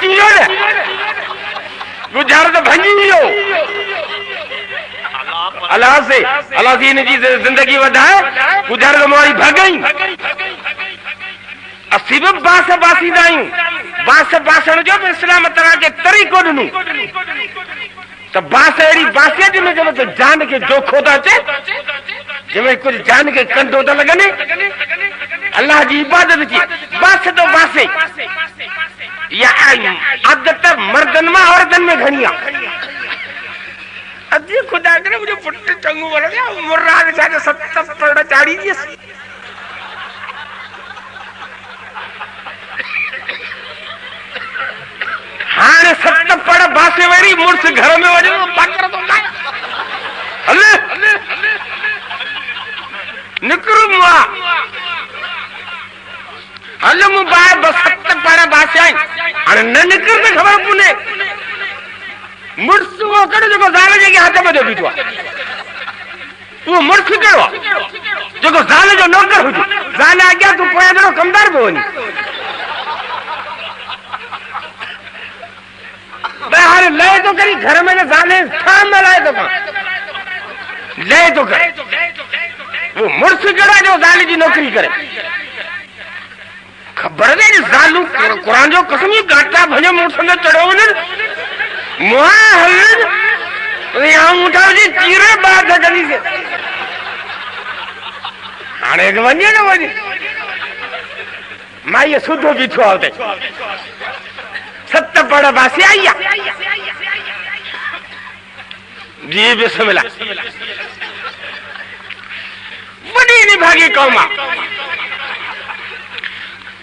अची वियो न गुज़ारो त भंजी वियो अल्लाह से इन जी जिंदगी वधाए गुज़ारो त मोरी भगई असी भी बास बासींदा आहियूं बास बासण जो भी इस्लाम तरह के तरीक़ो ॾिनो तो बास अहिड़ी बासियत में जब तो जान के जोखो था अचे जंहिंमें कुछ जान के कंधो था लगने अल्लाह जी इबादत की बास तो बासे या आदत मर्दन में औरतन में घणी आहे अजी खुदा करे मुझे पुट चंगू वण गया मुर्रा के साथ 7 पड़ चाड़ी जी हाणे 7 पड़ बासे वरी मुर्स घर में वजो पाकर तो ना हले निकरू मुआ हले मु बाय 7 पड़ बासे आई हाणे न निकर में खबर पुने मुर्स वो कड़े जो ज़ाल जे के हाथ में दे बीठो वो मुर्स कड़ो जो ज़ाल जो नौकर हुजे ज़ाल आज्ञा तू पोया जो कमदार बो वनी बाहर ले तो करी घर में ज़ाले थाम लाए तो ले तो कर वो मुर्स कड़ा जो ज़ाल जी नौकरी करे खबर है ज़ालू कुरान जो कसम ही गाटा भने मुर्स में चढ़ो न मुआहल यहाँ उठाओ जी चीरे बात है गली से आने के वन्य ना वन्य माँ ये सुधो बीठो होते 7 पड़ बासी आया जी बिस्मिल्लाह बड़ी निभागी कौमा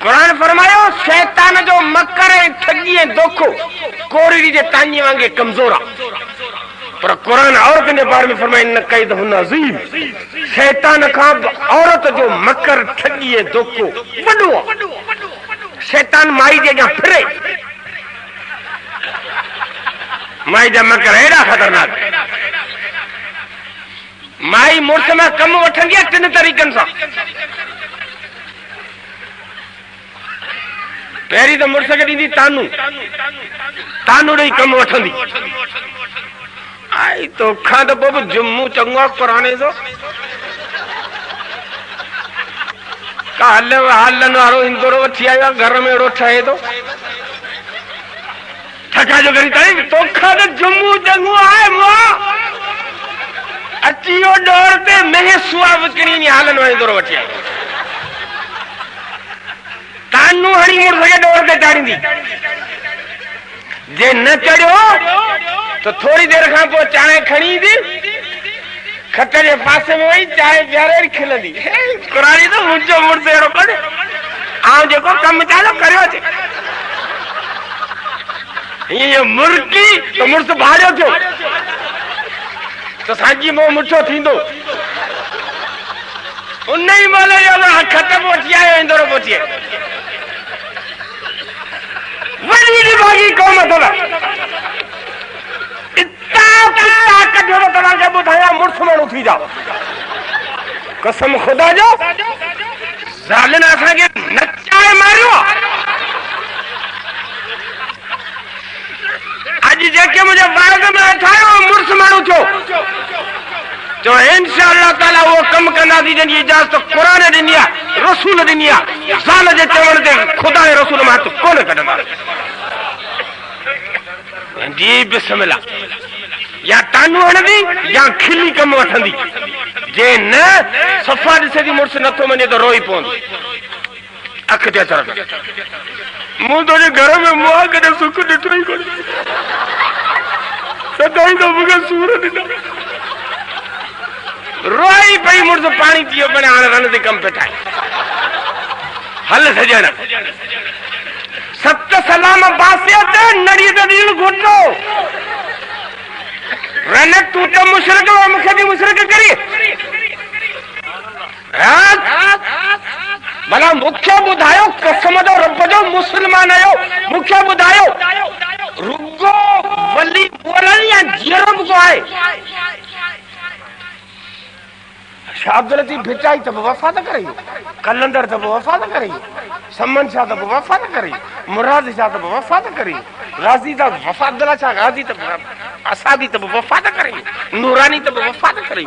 कुरान फरमायो शैतान जो मकर ठगी धोखो कोरी जे तानी वांगे कमजोरा पर कुरान औरत ने बारे में फरमाया न कैद हुन अजीम शैतान का औरत जो मकर ठगी धोखो वडो शैतान माई जे अॻियां फिरे माई जा मकर एड़ा खतरनाक माई मुर्स में कम वठंदी आहे 3 तरीक़नि सां पहिरीं तो मुर्स के दी तानू ॾेई कम वठंदी आई तो खा तो पोइ जुम्मू चङो पुराणे जो हलन वारो इंदोरो वठी आयो घर में अहिड़ो ठहे थो थका जो करी ताई तोखा तो जुम्मू चङो आहे मुआ अची वियो डोर ते मेह सुआ विकिणी हलन वारो इंदोरो वठी आयो तानू हणी मुर्स के डोर ते चाड़ींदी जे न चढ़ियो तो थोड़ी देर खां पोइ चांहि खणी ईंदी खट जे पासे में वही चांहि प्यारे खिलंदी कुरानी तो मुंहिंजो मुर्स अहिड़ो करे आउं जेको कमु चालो करियो अचे हीअं मुर्की तो मुर्स भाड़ियो थियो तो साॻी मोह मुठो थींदो उन ई महिल खट पहुची आयो इंदोरो पहुची आयो वॾी निभागी कौम अथव कढियो त तव्हांखे ॿुधायां मुर्स माण्हू थी जाओ कसम ख़ुदा जो ज़ालिन असांखे नचाए मारियो अॼु जेके मुंहिंजे वाइद में ठाहियो मुर्स माण्हू थियो जो इंशाअल्लाह ताला वो कम कंदासीं जंहिंजी इजाज़त क़ुरान ॾिनी आहे रसूल ॾिनी आहे ज़ाल जे चवण ते ख़ुदा जे रसूल मां हथ कोन कढंदा जी बिस्मिल्लाह या तानू हणंदी या खिली कम वठंदी जे न सफ़ा ॾिसे थी मुर्स नथो मञे तो रोई पवंदी अख ते हथ रख मूं तुंहिंजे घर में मुआ कॾहिं सुख ॾिठो ई कोन सदाई तो मूंखे सूर ॾिना रोई पई मुर्स पानी पियो पने हाणे रन ते कम पे ठाहे हल सजण 7 सलाम बासियत नड़ी ते दिल घुटो रन तू तो मुशरक हो मूंखे बि मुशरक करी भला मूंखे ॿुधायो कसम जो रब जो मुस्लमान आहियो मूंखे ॿुधायो रुगो वली बोलनि या जीअरो को आहे शाह अब्दुल लतीफ भिचाई तो वफा तो करे कलंदर तो वफा तो करे समन छा त वफ़ा त करी, मुराद छा त वफ़ा त करी, राज़ी त वफ़ा अब्दुल्ला छा गाज़ी त असाबी त वफ़ा त करी, नूरानी त वफ़ा त करी।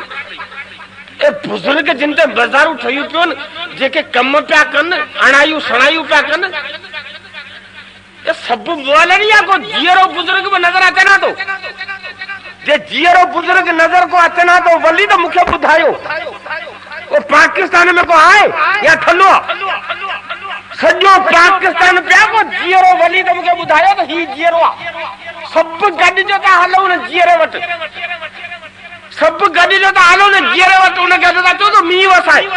ए बुजुर्ग जिन ते बाज़ारूं ठहियूं पियो न, जेके कम पिया कनि, अणायूं सणायूं पिया कनि, ये सब बोले नहीं को जीरो बुजुर्ग में नजर अचे ना तो जे जीरो बुजुर्ग नजर को अचे ना तो वली तो मुख्य बुधायो वो पाकिस्तान में को आए या थलो सजो पाकिस्तान पे को जीरो वली तो मुख्य बुधायो तो ही जीरो सब गड जो ता हलो न जीरो वट सब गड जो ता हलो न जीरो वट उन के ता तो मी वसाई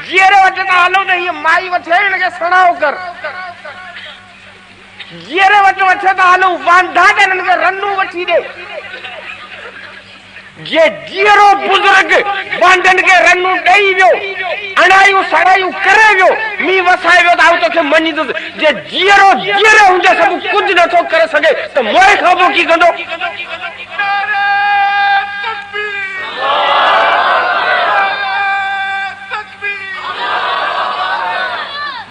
जीरो वट ता हलो न ये माई वठे इनके सणाओ कर जीरे वट वठे त हलो वांधा देन के रन्नू वठी दे ये जीरो बुजुर्ग वांधन के रन्नू दई वियो अणायू सड़ायू करे वियो मी वसाए वियो त तो के मनी तो जे जीरो जीरे हुंदे सब कुछ न तो करे सके तो मोए खाबो की कंदो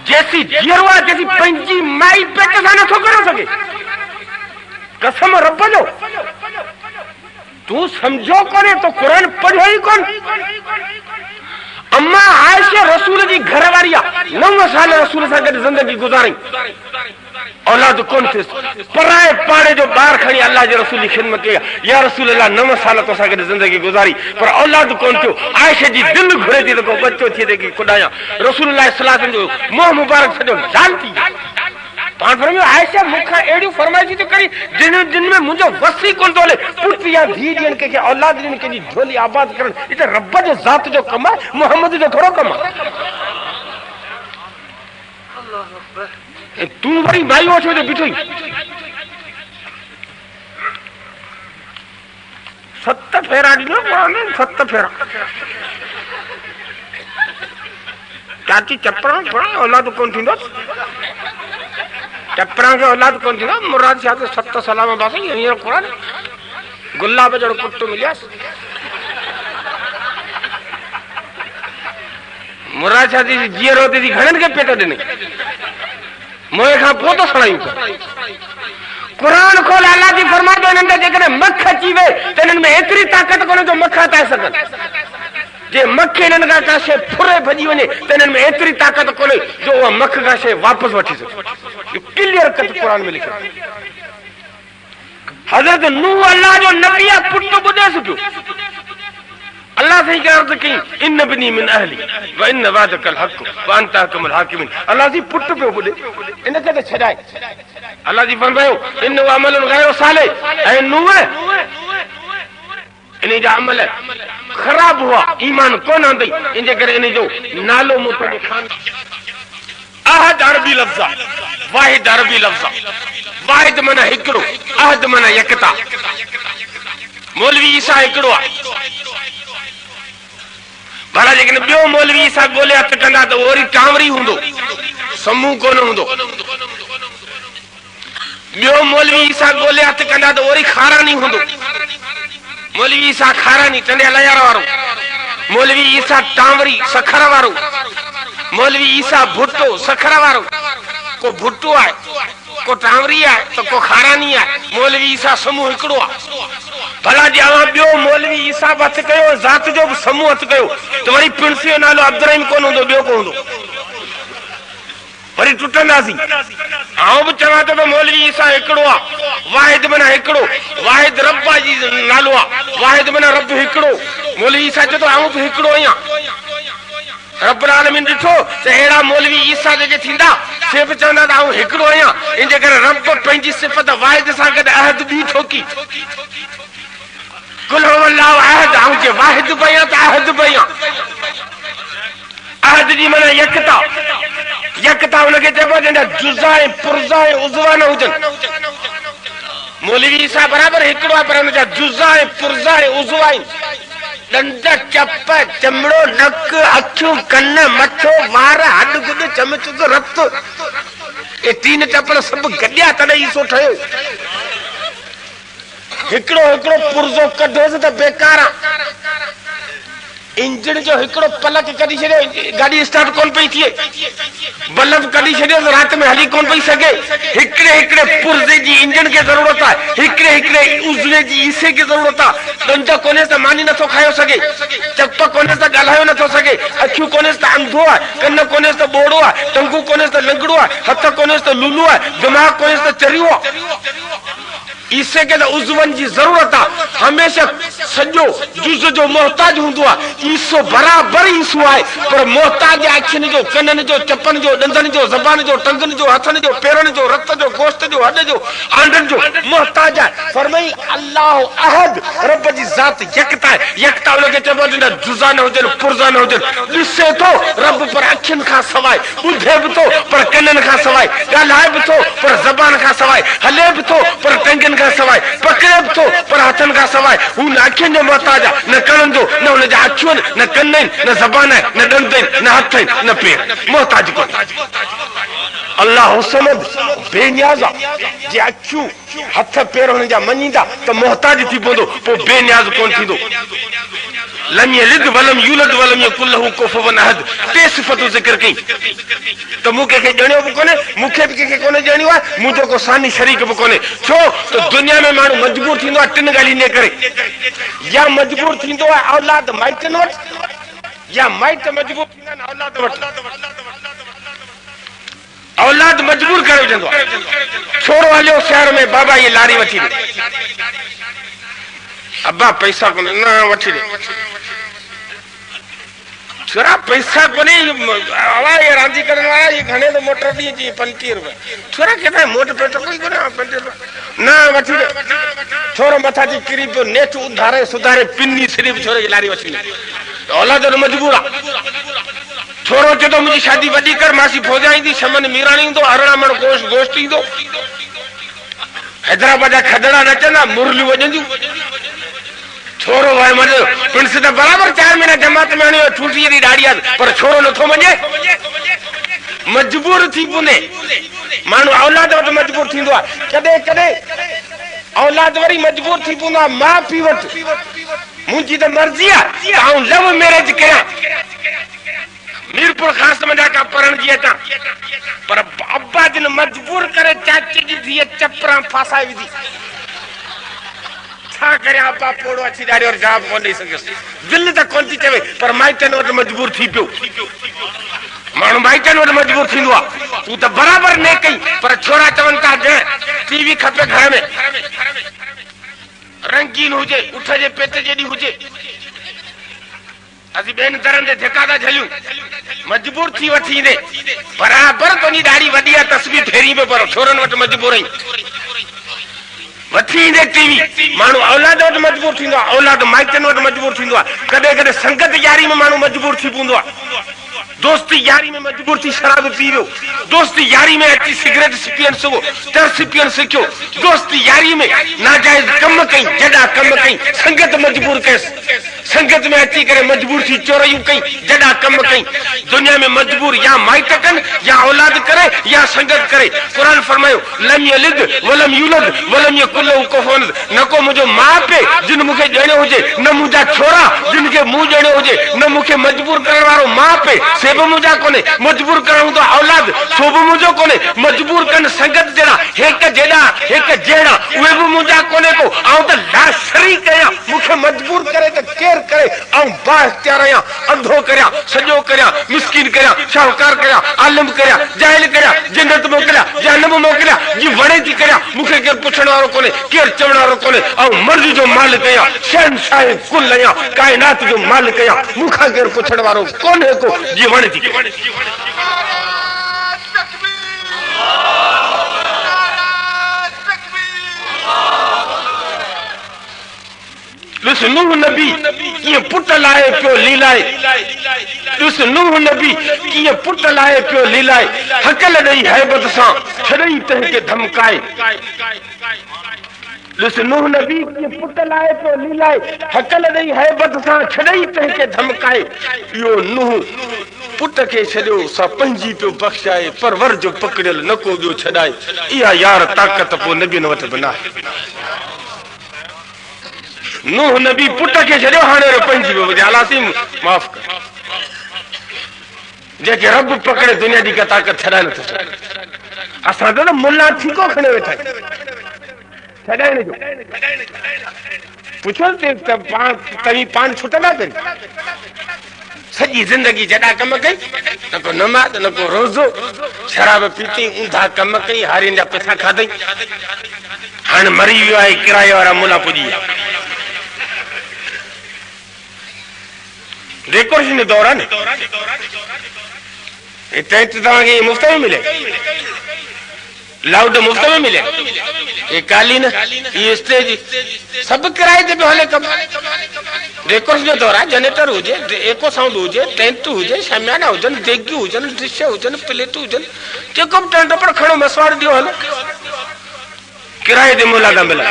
जैसी जीरवा जैसी पंजी माई पेट सा न तो करे सके कसम रब जो तू समझो कोने तो कुरान पढ़ो ही कौन अम्मा आयशा रसूल जी घर वारिया 9 साल रसूल सा गड जिंदगी गुजारी औलाद कौन थे पराए पाड़े जो बार खड़ी अल्लाह जे रसूल की खिदमत किया या रसूल अल्लाह 9 साल तो सा गड जिंदगी गुजारी पर औलाद कौन थियो आयशा जी दिल घुरे थी तो को बच्चो थी देखी खुदाया रसूल अल्लाह सल्लल्लाहु अलैहि वसल्लम जो मोह मुबारक सजो जानती पान फरमायो आयशा मुखा एडी फरमाइश तो करी जिन में मुझे वसी कोन तोले पुट या धी दिन के औलाद दिन के झोली आबाद करन इते रब जो जात जो कम है मोहम्मद जो थोड़ो कम है अल्लाह अकबर तू वरी भाई ओछो जो बिठोई 7 फेरा दिनो माने 7 फेरा चाची चप्पल बड़ा औलाद कोन थिंदो चप्परा के औलाद कौन थी ना मुराद शाह 7 सलाम बासे ये कुरान गुल्ला पे जड़ पुट्टो मिलियास मुराद शाह जी जीरो होती थी घणन के पेट देने मोए खा पो तो सणाई कुरान खोल अल्लाह जी फरमातो नंदे जेकने मख अची वे तनन में एतरी ताकत कोने जो मख आताए सकन जे मख इनन का काशे फुरे भजी वने तनन में एतरी ताकत कोने जो वो मख का शे वापस वठी सके क्लियर कट कुरान में लिखा हजरत नूह अल्लाह जो नबी पुट बुदे सको अल्लाह से क्या अर्ज की इन बनी मिन अहली व इन वादकल हक व अंत हकमुल हाकिमिन अल्लाह जी पुट पे बुदे इन के छडाए अल्लाह जी फरमायो इन अमल गैर सालिह ऐ नूह इन जा अमल खराब हुआ ईमान कोन आंदी इन करे इन जो नालो मुत खान अहद अरबी लफ्ज़ वाहिद अरबी लफ्ज़ वाहिद माना हिकड़ो अहद माना यकता मौलवी ईसा हिकड़ो भला लेकिन बियो मौलवी ईसा गोले हथ कंदा तो ओरी कांवरी हुंदो समूह कोन हुंदो बियो मौलवी ईसा गोले हथ कंदा तो ओरी खारा नहीं हुंदो मौलवी ईसा खारा नहीं टंडे लयार वारो मौलवी ईसा टांवरी सखर वारो मौलवी ईसा भुट्टो सखर वारो को भुट्टो है को टांवरी है तो को खारा नहीं है मौलवी ईसा समूह हिकड़ो भला जी आवा बियो मौलवी ईसा हथ कयो जात जो समूह हथ कयो तो वरी पिणसी नालो अब्दुर्रहीम कोन हुंदो बियो को हुंदो वरी टुटंदासी आऊं भी चवा तो मौलवी ईसा हिकड़ो वाहिद माना हिकड़ो वाहिद रब्बा जी नालो वाहिद माना रब हिकड़ो मौलवी ईसा जो तो आऊं भी हिकड़ो आया रब्बुल आलमीन दिठो त एड़ा मौलवी ईसा जे थिंदा से भी चवंदा त आऊं हिकड़ो आया इन जे करे रब पंहिंजी सिफत वाहिद सां गॾु अहद बि ठोकी कुल हुवल्लाहु अहद आऊं जे वाहिद बया त अहद बया अहद जी माना यकता यकता उनके चइबो जंहिंजा जुज़ा पुर्ज़ा उज़वा न हुजनि मौलवी ईसा बराबर हिकड़ो आहे पर उनजा जुज़ा पुर्ज़ा उज़वा दंद चप चमड़ो नक अखियूं कन मथो वार हड गुड चमच रत ये 3 चपड़ सब गड्या तने ईसो ठयो हिकड़ो हिकड़ो पुर्ज़ो कढोस त बेकार इंजन जो हिकड़ो पलक कढी छॾियो, गाड़ी स्टार्ट कोन पई थिए, बल्ब कढी छॾियो त रात में हली कोन पई सघे। हिकड़े हिकड़े पुर्जे जी इंजन खे ज़रूरत आहे, हिकड़े हिकड़े उज़वे जी ईसे खे ज़रूरत आहे। ॾंद कोन्हे त मानी नथो खायो सघे, चप कोन्हे त ॻाल्हायो नथो सघे, अखियूं कोन्हे त अंधो आहे, कन कोन्हे त ॿोड़ो आहे, टंगू कोन्हे त लंगड़ो आहे, हथ कोन्हे त लूलू आहे, दिमाग़ कोन्हे त चरियो आहे। ईसे के उज़वन जी जरूरत आहे। हमेशा सॼो जुज़ जो मोहताज हूंदो आहे। ईसो बराबरि ईसो आहे, पर मोहताज अखियुनि जो, कननि जो, चपनि जो, ॾंदनि जो, ज़बान जो, टंगनि जो, हथनि जो, पेरनि जो, रत जो, गोश्त जो, हॾ जो, आंडनि जो मोहताज आहे। फरमाई अल्लाह अहद, रब जी ज़ात यकता आहे। यकता उनखे चइबो आहे जिन जुज़ा न हुजनि, पुर्ज़ा न हुजनि। ॾिसे थो रब पर अखियुनि खां सवाइ, ॿुधे बि थो पर कननि खां सवाइ, ॻाल्हाए बि थो पर ज़बान खां सवाइ, हले बि थो पर टंगनि खां सवाइ, पकड़े बि थो पर हथनि खां सवाइ। हू न अखियुनि जो मोहताज आहे, न कननि जो, न हुनजा अखियूं आहिनि, न कन आहिनि, न ज़बान आहे, न ॾंद आहिनि, न हथ आहिनि, न पेर, मोहताज कोन्हे। अल्लाह समद बेनियाज़ आहे। जे अखियूं हथ पेर हुन जा मञींदा त मोहताज थी पवंदो, पोइ बेनियाज़ कोन थींदो। लम यलिद वलम यूलद वलम यकुल लहू कुफुवन अहद, टे सिफ़तूं ज़िक्र कई त मूं कंहिंखे ॼणियो बि कोन्हे, मूंखे बि कंहिंखे कोन्हे ॼणियो आहे, मुंहिंजो को सानी शरीक बि कोन्हे। छो त दुनिया में माण्हू मजबूर थींदो आहे टिन ॻाल्हियुनि करे, या मजबूर थींदो आहे औलाद माइटनि वटि, या माइट मजबूर थींदा आहिनि औलाद वटि। औलाद मजबूर करे विझंदो आहे। छोरो हलियो शहर में, बाबा ये लारी वठी ॾे, अब्बा पैसा कोन्हे, न वठी ॾे। छोरा पैसा कोन्हे, ये रांदी करण वारा, ये घणे तो मोटर ॾी जी 35 रुपया। छोरा कहता है मोट पेट कोई कोन्हे, 35 रुपया न वठी ॾे। छोरो मथा जी किरी पियो, नेठ उधारे सुधारे पिनी सिर्फ़ छोरे जी लारी वठी ॾे। औलाद मजबूर आहे। छोरो चए थो मुंहिंजी शादी वॾी कर, मासी फौजा ईंदी, शमन मीराणी ईंदो, अरिड़हं मण गोश्त ईंदो, हैदराबाद जा खदड़ा नचंदा, मुरलियूं वॼंदियूं। छोरो वाए मज़ो प्रिंस त बराबरि 4 महीना जमात में हणी ठूठी जी ॾाढी आहे, पर छोरो नथो मञे, मजबूर थी पुने। माण्हू औलाद वटि मजबूर थींदो आहे, कॾहिं कॾहिं औलाद वरी मजबूर थी पवंदो आहे माउ पीउ वटि। मुंहिंजी त मर्ज़ी आहे आऊं लव मैरिज कयां, मीरपुर खास मजा का पढ़ण जी अचां, पर अब्बा जिन मजबूर करे चाची जी धीअ चपरा फासाए विधी। छा करे अब्बा पोड़ो अची ॾाढो और जवाब कोन ॾेई सघियुसि, दिलि त कोन थी चवे, पर माइटनि वटि मजबूर थी पियो। माण्हू माइटनि वटि मजबूर थींदो आहे। तूं त बराबरि न कई, पर छोरा चवनि था टीवी खपे घर में, रंगीन हुजे, उठ जे पेट जेॾी हुजे। असीं ॿियनि दरनि ते धिका था झलियूं, मजबूर थी वठी ईंदे, बराबरि तुंहिंजी ॾाढी वॾी आहे, तस्वीर फेरी पे, पर छोरनि वटि मजबूर आहीं, वठी ईंदे टीवी। माण्हू औलाद वटि मजबूर थींदो आहे, औलाद माइटनि वटि मजबूर थींदो आहे। कॾहिं कॾहिं संगत यारी में माण्हू मजबूर थी पवंदो आहे। दोस्ती यारी में मजबूर थी शराब पी वियो, दोस्ती यारी में अची सिगरेट पियण सिखो, चरस पियण सिखियो, दोस्ती यारी में नाजायज़ कम कई, जॾा कम कई, संगत मजबूर कयसि, संगत में अची करे मजबूर थी चोरियूं कई, जॾा कम कई। दुनिया में मजबूर या माइट कनि, या औलाद करे, या संगत करे। कुरान फरमायो लम यलिद वलम यूलद वलम यकुल लहू कुफुवन अहद, न को मुंहिंजो माउ पीउ जिन मूंखे ॼणियो हुजे, न मुंहिंजा छोरा जिन खे मूं ॼणियो हुजे, न मूंखे मजबूर करण वारो माउ पीउ, से बि मुंहिंजा कोन्हे। मजबूर करण हूंदो औलाद, सो बि मुंहिंजो कोन्हे। मजबूर कनि संगत जहिड़ा, हिकु जहिड़ा, हिकु जहिड़ा, उहे बि मुंहिंजा कोन्हे को। ऐं त ला शरीक आहियां, मूंखे मजबूर करे त केरु करे, ऐं बा इख्तियार आहियां, अंधो करियां, सॼो करियां, मिसकिन करियां, शाहूकार करियां, आलिम करियां, जाहिल करियां, जन्नत मोकिलियां, जहन्नम मोकिलियां, जी वणे थी करियां, मूंखे केरु पुछण वारो कोन्हे, केरु चवण वारो कोन्हे। ऐं मर्ज़ जो मालिक आहियां, शहनशाह कुल आहियां, काइनात जो मालिक आहियां, मूंखां केरु पुछण वारो कोन्हे को, जी वणे थी करे। ॾिस नूह नबी कीअं पुट लाहे पियो लीलाए, ॾिस नूह नबी कीअं पुट लाहे पियो लीलाए, हकल ॾेई हैबत सां छॾई तंहिंखे धमकाए। ॾिस नूह नबी कीअं पुट लाहे पियो लीलाए, हकल ॾेई हैबत सां छॾई तंहिंखे धमकाए। इहो नूह पुट खे छॾियो सा पंहिंजी पियो बख़्शाए, परवर जो पकड़ियल न को ॿियो छॾाए। इहा यार ताक़त पोइ नबियुनि वटि बि न आहे। नूह नबी पुट के छड़ियो हाणे पंहिंजी वियो अलासी माफ़ कर जेके रब पकड़े दुनिया जी का ताकत छॾाए नथो असां त मुल्ला ठीको खणे वेठा छॾाइण जो पुछो तव्हीं पान छुटंदा पहिरीं सॼी ज़िंदगी जॾा कम कई न को नमाज़ न को रोज़ो शराब पीती ऊंधा कम कई हारियुनि जा पैसा खाधई हाणे मरी वियो आहे किराए वारा मुला पुॼी विया डेकोरेशन जो दौर आहे न टेंट तव्हांखे मुफ़्त में मिले लाउड मुफ्त में मिले ये कालीन ये स्टेज सब किराए ते हले कम डेकोरेशन जो दौर आहे जनरेटर हुजे एको साउंड हुजे टेंट हुजे शमियाना हुजन देगी Heusen dish Heusen plate Heusen जेको बि टेंट पर खणो मसवाड़ दियो हलो किराए ते मुलागा मिला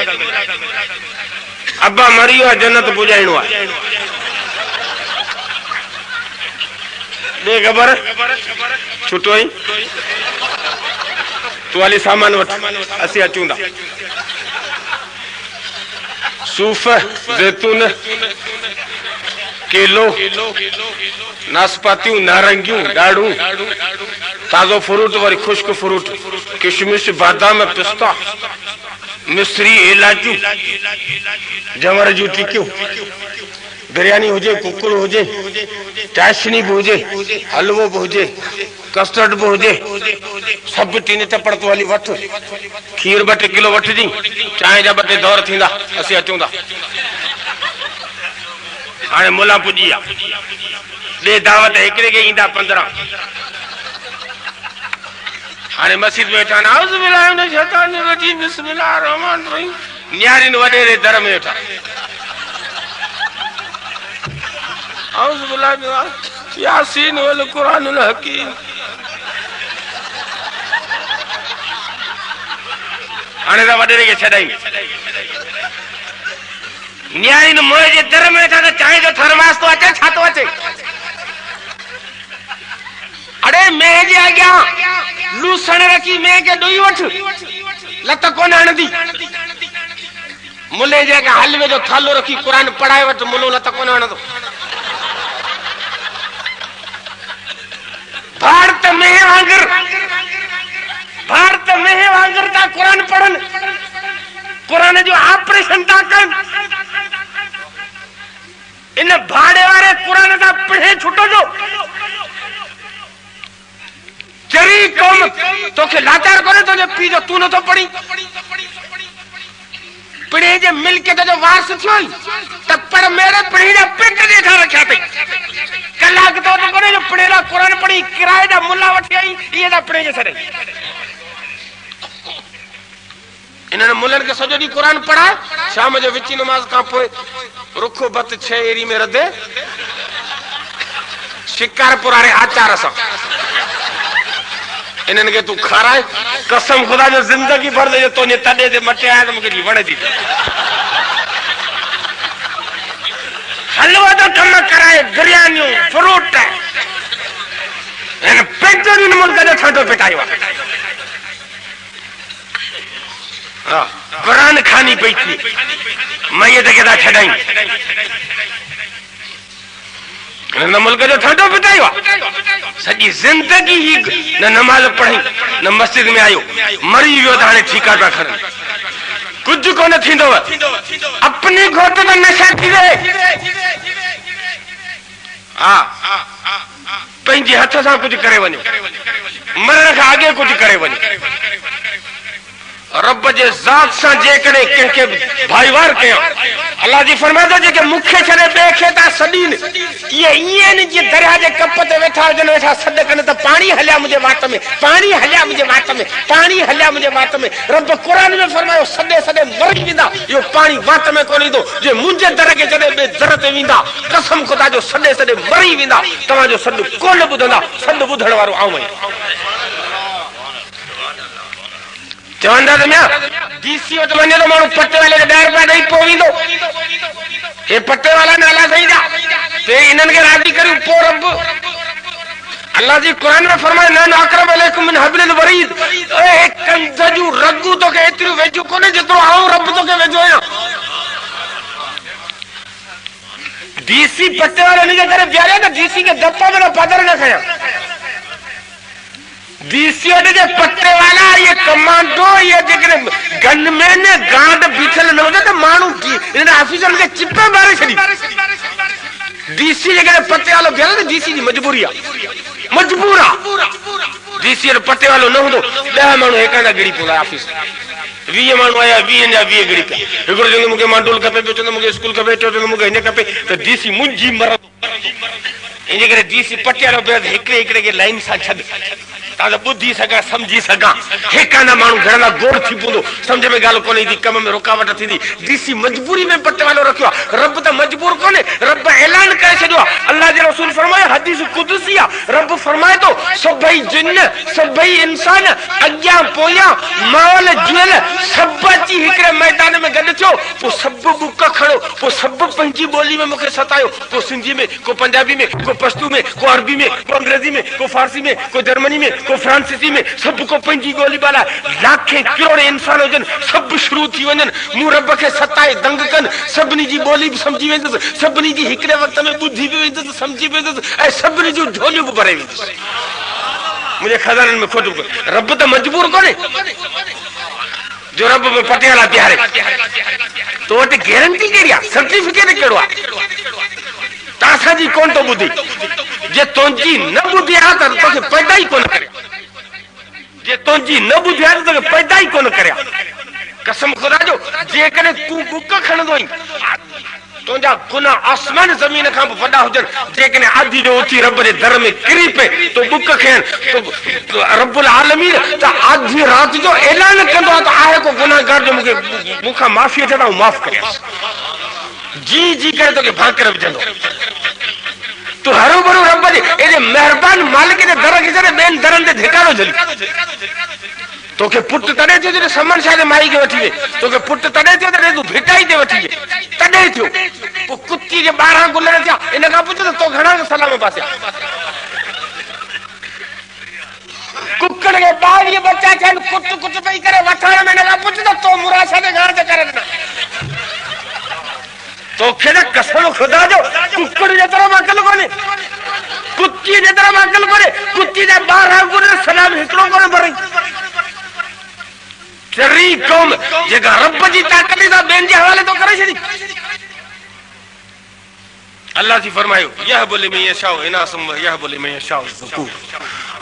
अब्बा मरी वियो जन्नत पुॼाइणो आहे खबर छुटो ही तू वाली सामान वठ असी अचूं था सूफ जैतून केलो नाशपातियूं नारंगियूं ॾाढ़ूं ताज़ो फ्रूट वरी खुश्क फ्रूट किशमिश बादाम पिस्ता मिस्री इलाचियूं जंवर जूं टिकियूं बिरयानी हुजे कुकुर हुजे चाशनी भी हुजे हलवो भी हुजे कस्टर्ड भी हुजे सब टीन चपड़ तो हली वठ खीर 2 किलो वठजी चांहि जा 2 दौर थींदा असी अचूं था हाणे मुला पुॼी विया ॾे दावत हिकिड़े खे ईंदा 15 हाणे मस्जिद में वेठा आउज़ बिल्लाहि मिनश शैतानिर रजीम बिस्मिल्लाहिर रहमानिर रहीम न्यारिन वॾेरे दर में वेठा आउज़ बिल्लाहि मिनश यासीन वल कुरानुल हकीम हाणे त वॾेरे खे छॾाई न्यारिन मोए जे दर में वेठा त चांहि जो थरमास तो अचे छा तो अचे अड़े मैं जे अॻियां लूसण रखी मैं के ॾोई वठ लत कोन हणंदी मुले जे अॻियां हलवे जो थालो रखी क़ुरान पढ़ाए वठ मुलो लत कोन हणंदो भारत में वांगर ता कुरान पढ़न कुरान जो ऑपरेशन ता कन इन भाड़े वारे कुरान ता पढ़े छुटो जो चरी कौम तोखे लाचार करे तो पी जो तू न तो पढ़ी पढ़े जे मिल के जो वास थियो त पर मेरे पढ़ी जा पेट देखा रखया थई कलाक तो करे जो पढ़ेला कुरान पढ़ी किराए दा मुल्ला वठी आई ये दा पढ़े जे सरे इन्हनि मुल्लन के सजो दी कुरान पढ़ा शाम जो विची नमाज का पोए रुखो बत 6 एरी में रदे शिकारपुर वाले आचार सा इन्हनि के तू खाराए कसम खुदा जो जिंदगी भर दे तो ने तडे दे मटे आया तो मुके दी वणे दी हलवा तो कम कराए बिरयानियों फ्रूट इन पेटरी मुल्क जो ठंडो पिटायो हां कुरान खानी पई थी मैयत के दा छडाई इन मुल्क जो ठंडो पिटायो सजी जिंदगी ही न नमाज पढ़ी न मस्जिद में आयो मरी वियो हाणे ठीका पा खण कुछ कोन थींदो अपनी घोट में नशा थी वे हां पंहिंजे हथ सां कुछ करे वञो मरण खां अॻे कुछ करे वञो रब जे ज़ात सां जेकॾहिं कंहिंखे भाईवार कयां अल्लाह जी फरमाइदो जेके मूंखे छॾे ॿिए खे था सॾीन इहे ईअं जे दरिया जे कप ते वेठा हुजनि वेठा सॾ कनि त पाणी हलिया मुंहिंजे वात में पाणी हलिया मुंहिंजे वात में पाणी हलिया मुंहिंजे वात में रब क़ुरान में फरमायो सॾे सॾे मरी वेंदा इहो पाणी वात में कोन ईंदो जे मुंहिंजे दर खे छॾे ॿिए दर ते वेंदा कसम ख़ुदा जो सॾे सॾे मरी वेंदा तव्हांजो सॾ कोन ॿुधंदा सॾ ॿुधण वारो आऊं आहियां चवंदा त मिया डीसी वटि वञे तो माण्हू पटे वाले खे 10 रुपया ॾेई पोइ वेंदो हे पटे वाला नाला सही जा ते इन्हनि खे राज़ी करियूं पोइ रब अल्लाह जी कुरान में फरमाए न अकरम अलैकुम मिन हब्लिल वरीद ए कंध जूं रगूं तोखे एतिरियूं वेझियूं कोन्हे जेतिरो आऊं रब तोखे वेझो आहियां डीसी पट्टे वाले नहीं करे प्यारे ना डीसी के दप्पा में पदर न खाया डीसी के पट्टे वाला ये कमांडो ये गनमैन गांड बीठल न होता तो मानू ऑफिसर के चिप्पे मारे छड़ी डीसी जगह पट्टे वालों प्यारे ना डीसी की मजबूरिया मजबूरा डीसी पट्टे वालों न हो 10 माण्हू एकांदा गिड़ी पड़ा ऑफिस 20 माण्हू आया 20 जा 20 गिड़ी पिया हिकिड़ो चवंदो मूंखे मांडोल खपे पियो चवंदो मूंखे स्कूल खपे चवंदो मूंखे हिन खपे त डीसी मुंहिंजी मरद इन करे डीसी पट्टे वालो पियो हिकिड़े हिकिड़े खे लाइन सां छॾ तां बुद्धि सघां समझी सघां हिकाना माण्हू घर में गोड़ थी पवंदो समझ में ॻाल्हि कोन्हे ईंदी कम में रुकावट थींदी डीसी मजबूरी में पट्टे वालो रखियो आहे रब त मजबूर कोन्हे रब ऐलान करे छॾियो आहे अल्लाह जे रसूल फरमाए हदीस कुदसी आहे रब फरमाए थो सभई जिन सभई इंसान अॻियां पोयां माल जुल सभु अची हिकिड़े मैदान में गॾु थियो पोइ सभु बुक खणो पोइ सभु पंहिंजी ॿोली में मूंखे सतायो को सिंधी में को पंजाबी में को पश्तू में को अरबी में को अंग्रेजी में को फारसी में को जर्मनी में को फ्रांसीसी में सब को पंहिंजी ॿोली ॿाला लाखे करोड़ इंसान हुजनि सभु शुरू थी वञनि मूं रब खे सताए दंग कनि सभिनी जी ॿोली बि सम्झी वेंदुसि सभिनी जी हिकिड़े वक़्त में ॿुधी बि वेंदुसि सम्झी वेंदुसि ऐं सभिनी जूं झोलियूं बि भरे वेंदुसि मुंहिंजे खज़ाननि में खोटू रब त मजबूर कोन्हे जो रब में पटियाला बिहारे तो वटि गारंटी कहिड़ी आहे सर्टिफिकेट कहिड़ो आहे तासाजी कोन तो ॿुधी जे तुंहिंजी न ॿुधी आहे त तोखे पैदा ई कोन करे जे तुंहिंजी न ॿुधी आहे त तोखे पैदा ई कोन करे कसम खुदा जो जेकॾहिं तूं बुक खणंदो आहीं तुंहिंजा गुनाह आसमान ज़मीन खां बि वॾा हुजनि जेकॾहिं आदि जो उथी रब जे दर में किरी पए तो बुक खणनि तो रब्बुल आलमीन त आधी राति जो ऐलान कंदो आहे त आहे को गुनाहगार जो मूंखां माफ़ी अचे त माफ़ करियां जी जी करे तोखे भाकर विझंदो तू हरू भरू रब जे एॾे महिरबान मालिक जे दर खे छॾे ॿियनि दरनि ते धिकारो झली तोखे पुट तॾहिं थियो जॾहिं समन शाह जे माई खे वठी वे तोखे पुट तॾहिं थियो जॾहिं तूं भिटाई ते वठी वे तॾहिं थियो पोइ कुती जे 12 गुलर थिया इन खां पुछ त तो घणा सलाम पासे कुकड़ के 22 बच्चा थियनि कुट कुट पई करे वठण में इन खां पुछ त तो मुराशा जे घर ते करे ॾिना तोखे न कसम खुदा जो कुकड़ जेतिरो अकल कोन्हे कुती जेतिरो अकल कोन्हे कुती जा 12 गुलर सलाम हिकिड़ो कोन भरई चरी कौम जेका रब जी ताकत सां ॿियनि जे हवाले तो करे छॾी अल्लाह जी फरमायो यह बोले में यशाओ इनासम यह बोले में यशाओ ज़कूर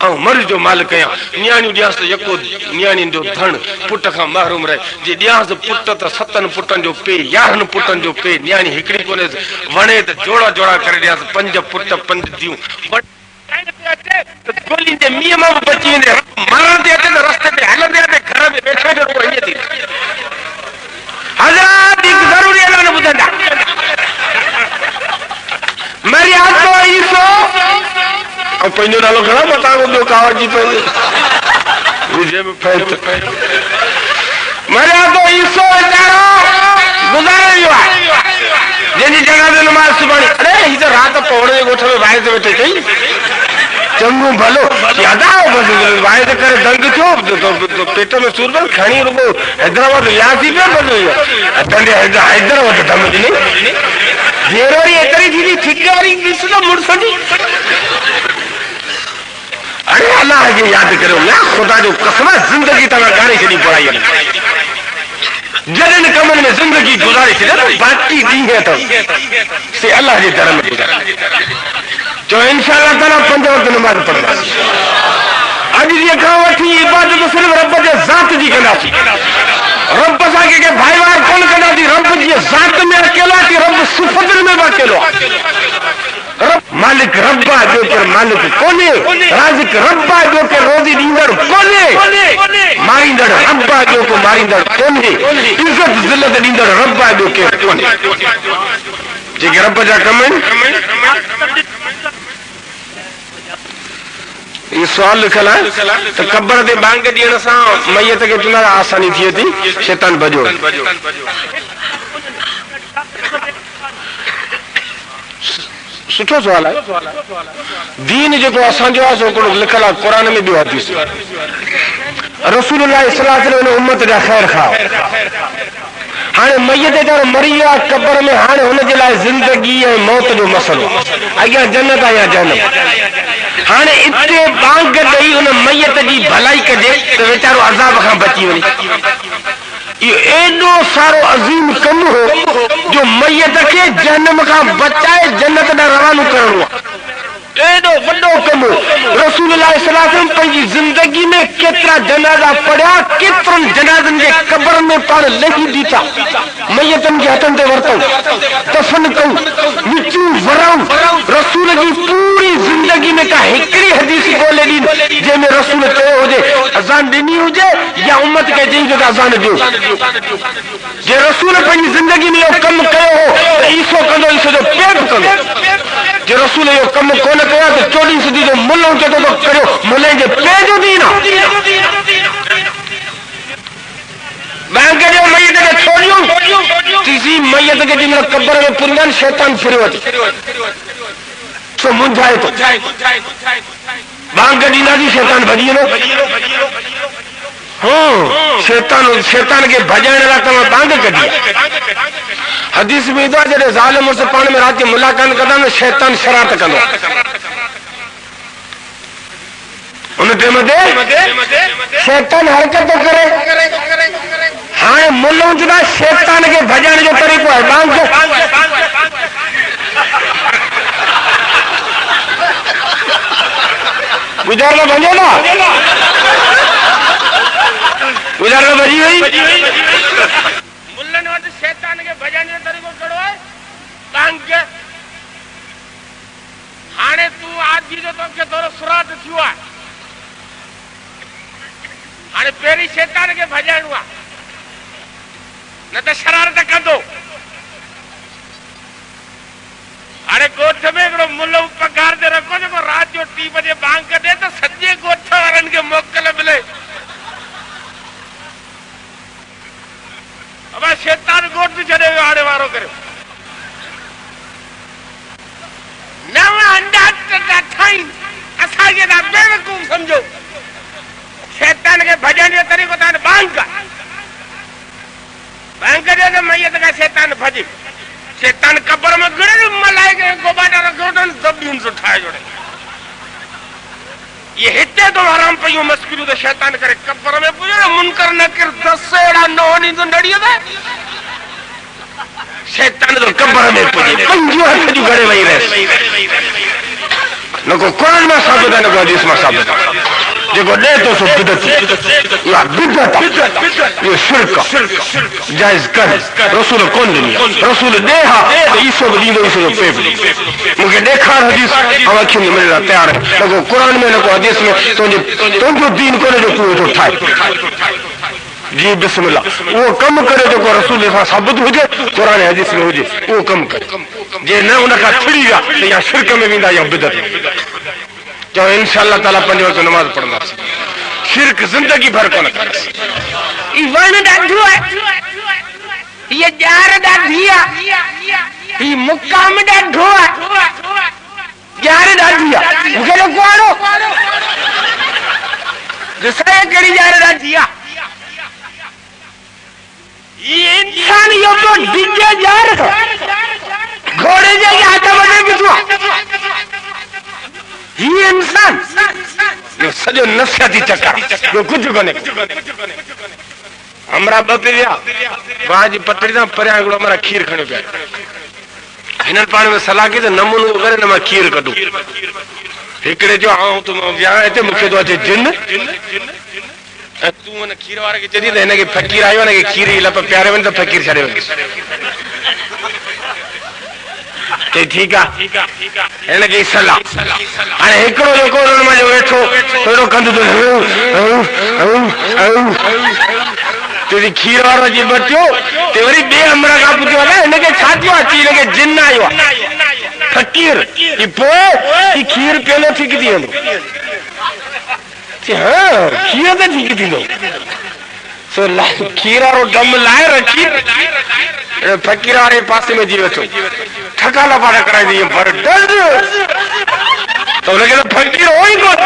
ऐं मर्द जो मालिक आहियां न्याणियूं ॾियांसि त यको न्याणियुनि जो धन पुट खां महरूम रहे जे ॾियांसि पुट त 7 पुटनि जो पे 11 पुटनि जो पे न्याणी हिकिड़ी कोन्हे वणे त जोड़ा जोड़ा करे ॾियांसि 5 पुट 5 धीअरूं गोली जे मींहं मां बि बची वेंदे मरण ते अचे त रस्ते ते हलंदे हलंदे घर में वेठे जो ईअं थी हज़ार हिकु ज़रूरी ऐलान ॿुधंदा मेरी आत्मा ईसो और पंहिंजो नालो खणा मां तव्हां ॿुधो कावड़ जी पंहिंजे मेरी आत्मा ईसो वीचारो गुज़ारे वियो आहे जंहिंजी जॻह ते नमाज़ सुभाणे अरे हीअ त राति पौड़े जे ॻोठ में वाइस वेठे कई चङो भलो यादा वाइस करे दंग थियो पेट में सूर पियो खणी रुगो हैदराबाद वियासीं पियो हैदराबाद धम ॾिनी देर वारी एतिरी थी थिक वारी ॾिस त मुड़ुस जी अरे अल्लाह खे यादि करियो या ख़ुदा जो कसम ज़िंदगी तव्हां ॻारे छॾी पढ़ाई जॾहिं कमनि में ज़िंदगी गुज़ारे छॾे बाक़ी ॾींहं अथव से अल्लाह जे दर में गुज़ारे जो इंशाअल्लाह ताला 5 वक़्त नमाज़ पढ़ंदासीं अॼु ॾींहं खां वठी इबादत सिर्फ़ रब जे ज़ात जी कंदासीं रब असांखे के भाईवार कोन कंदासीं रब जी ज़ात में अकेलो आहे रब सिफ़तुनि में बि अकेलो आहे रब मालिक रब आहे ॿियो केरु मालिक कोन्हे राज़िक रब आहे ॿियो केरु रोज़ी ॾींदड़ कोन्हे मारींदड़ रब आहे ॿियो को मारींदड़ कोन्हे इज़त ज़िलत ॾींदड़ रब आहे ॿियो केरु कोन्हे जेके रब जा कम आहिनि ये सवाल लिखल है तो कब्र ते बांग ॾियण सां मैयत खे चुना आसानी थिए थी शैतान भॼो सुठो सवाल आहे दीन जेको असांजो आहे सो हिकिड़ो लिखल आहे क़ुरान में ॿियो हदीस रसूलुल्लाह सल्लल्लाहु अलैहि वसल्लम उम्मत जा ख़ैर खाओ हाणे मयत ॼण मरी वियो आहे क़बर में, हाणे हुनजे लाइ ज़िंदगी ऐं मौत जो मसलो, अॻियां जन्नत आहे या जहन्नम। हाणे इते बांग ॾेई हुन मयत जी भलाई कजे त वीचारो अज़ाब खां बची वञे। इहो एॾो सारो अज़ीम कमु हो जो मयत खे जहन्नम खां बचाए जन्नत ॾांहुं रवानो करणो आहे। एॾो वॾो कमु रसूल पंहिंजी ज़िंदगी में केतिरा जनाज़ा पढ़िया, केतिरनि जनाज़नि जे क़बर में पाण लही बीठा, मयतनि खे हथनि ते वरितऊं, दफ़न कयूं, मिटियूं वराऊं। रसूल जी पूरी ज़िंदगी में का हिकिड़ी हदीस ॻोल्हे ॾीन जंहिंमें रसूल चयो हुजे अज़ान ॾिनी हुजे या उम्मत खे चई जो अज़ान ॾियो। जे रसूल पंहिंजी ज़िंदगी में इहो कमु कयो हो त ईसो कंदो, ईसो जो पेट कंदो। जे रसूल इहो कमु कोन कयो त 14 सदी जो मुल्लो चवंदो तो करियो, मुल्ले जे पे जो दीन आहे। बैंक जो मयत खे छोड़ियो, तीसरी मयत खे जंहिं महिल क़बर में पुरंदा शैतान फिरियो अचे सो मुंझाए थो, बांग ॾींदासीं शैतान भॼी वेंदो। शैतान खे भॼाइण लाइ तव्हां बांग कढी। हदीस में ईंदो आहे जॾहिं ज़ाल मुड़ुस पाण में राति जो मुलाक़ात कंदा न शैतान शरारत कंदो। उन टाइम ते शैतान हरकत थो करे। हाणे मुल्लों चवंदा शैतान खे भॼाइण जो तरीक़ो आहे बांग। गुज़ार न भॼो न, गुज़ार न भॼी वई। मुल्लनि वटि शैतान खे भॼाइण जो तरीक़ो कहिड़ो आहे? बांग। हाणे तूं आदमी जो तोखे थोरो सुरात थियो आहे, हाणे पहिरीं शैतान खे भॼाइणो आहे, न त शरारत कंदो। हाणे ॻोठ में हिकिड़ो मुल्लो पघार ते रखो जेको राति जो 3 बजे बांग कढे त सॼे ॻोठ वारनि खे मोकल मिले। अब शैतान ॻोठ छॾे वियो हाणे वारो करे। नव अंडा ठाहिनि असांखे तव्हां बेवकूफ़ सम्झो। शैतान खे भॼण जो तरीक़ो तव्हां बांग आहे। बांग जो त मयत खां शैतान भॼे। शैतान क़बर में घणे मलाइके गोबाटा रखो अथनि दबियुनि सां ठाहे जोड़े। ये हिते तो आराम पयूं मस्किरियूं त शैतान करे क़बर में पुॼो मुनकर नकिर 10 अहिड़ा नोनी तो नड़ीअ ते शैतान तो क़बर में पुॼे पंहिंजो हथ जूं घणे वेही रहे। न को कुरान में साबित है, न को हदीस में साबित है। जेको ॾे थो सो बिदत, इहा बिदत आहे, इहो शिरक आहे। जाइज़ कर रसूल कोन ॾिनी आहे। रसूल ॾे हा त ईसो बि ॾींदो, ईसो जो पे बि ॾींदो। मूंखे ॾेखार हदीस, ऐं अखियुनि में मिलण लाइ तयारु आहे। न को कुरान में, न को हदीस में तुंहिंजो दीन कोन्हे जो तूं वेठो ठाहे। जी बिस्मिल्लाह, उहो कमु करे जेको रसूल सां साबित हुजे, कुरान हदीस में हुजे, उहो कमु करे। जे न उन खां छिड़ी विया त या शिरक में वेंदा या बिदत में। चओ इंशाअल्लाह ताला 5 वक़्त नमाज़ पढ़ंदासीं, शिरक ज़िंदगी भर कोन कंदासीं। ई वण ॾाढो आहे, हीअ ॼार ॾाढी आहे, ही मुक़ाम ॾाढो आहे, ॼार ॾाढी आहे। मूंखे न कुआड़ो ॾिसाए कहिड़ी ॼार ॾाढी आहे। ये इंसान यो तो डिजे ॼार घोड़े जे हथ वॾे बीठो आहे। ये इंसान यो सॼो नफ़सियाती चक्कर, ॿियो कुझु कोन्हे। हमरा ॿ पे विया वाह जी पटड़ी तां परियां हिकिड़ो हमारा खीर खणियो पिया। हिननि पाण में सलाह कई त नमूनो करे न मां खीर कढूं। हिकिड़े जो आऊं त विया हिते मूंखे थो अचे जिन, ऐं तूं हुन खीर वारे खे चई त हिनखे फ़कीर आयो, हिनखे खीर जी लप प्यारे वञे त फ़कीर छॾे वञे। चई ठीकु आहे, हिनखे सलाह। हाणे हिकिड़ो जेको हुननि मां जो वेठो अहिड़ो कंदो तुंहिंजी खीर वारो जी बचियो ते वरी ॿिए अमर खां पुछियो अलाए हिनखे छा थियो आहे? अची हिनखे जिन आयो आहे फ़कीर। पोइ खीर पियो ठीक थी वेंदो। हाँ खीर तो ठीक थींदो। सो खीर वारो दम लाए रखी फ़कीर वारे पासे में जी वेठो, ठका लपाटा कराई दी पर डर तो उनखे तो फ़कीर हो ही कोन।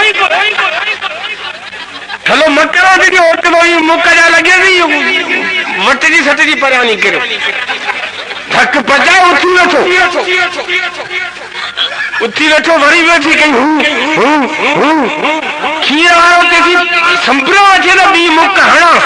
हलो मकरा दी मुक जा लगे थी वट जी सटजी सटजी परियानी करो धक पजाए उठी वेठो वरी वेठी कई खीर वारो तेसी संभरो अचे तो बी मुक हणास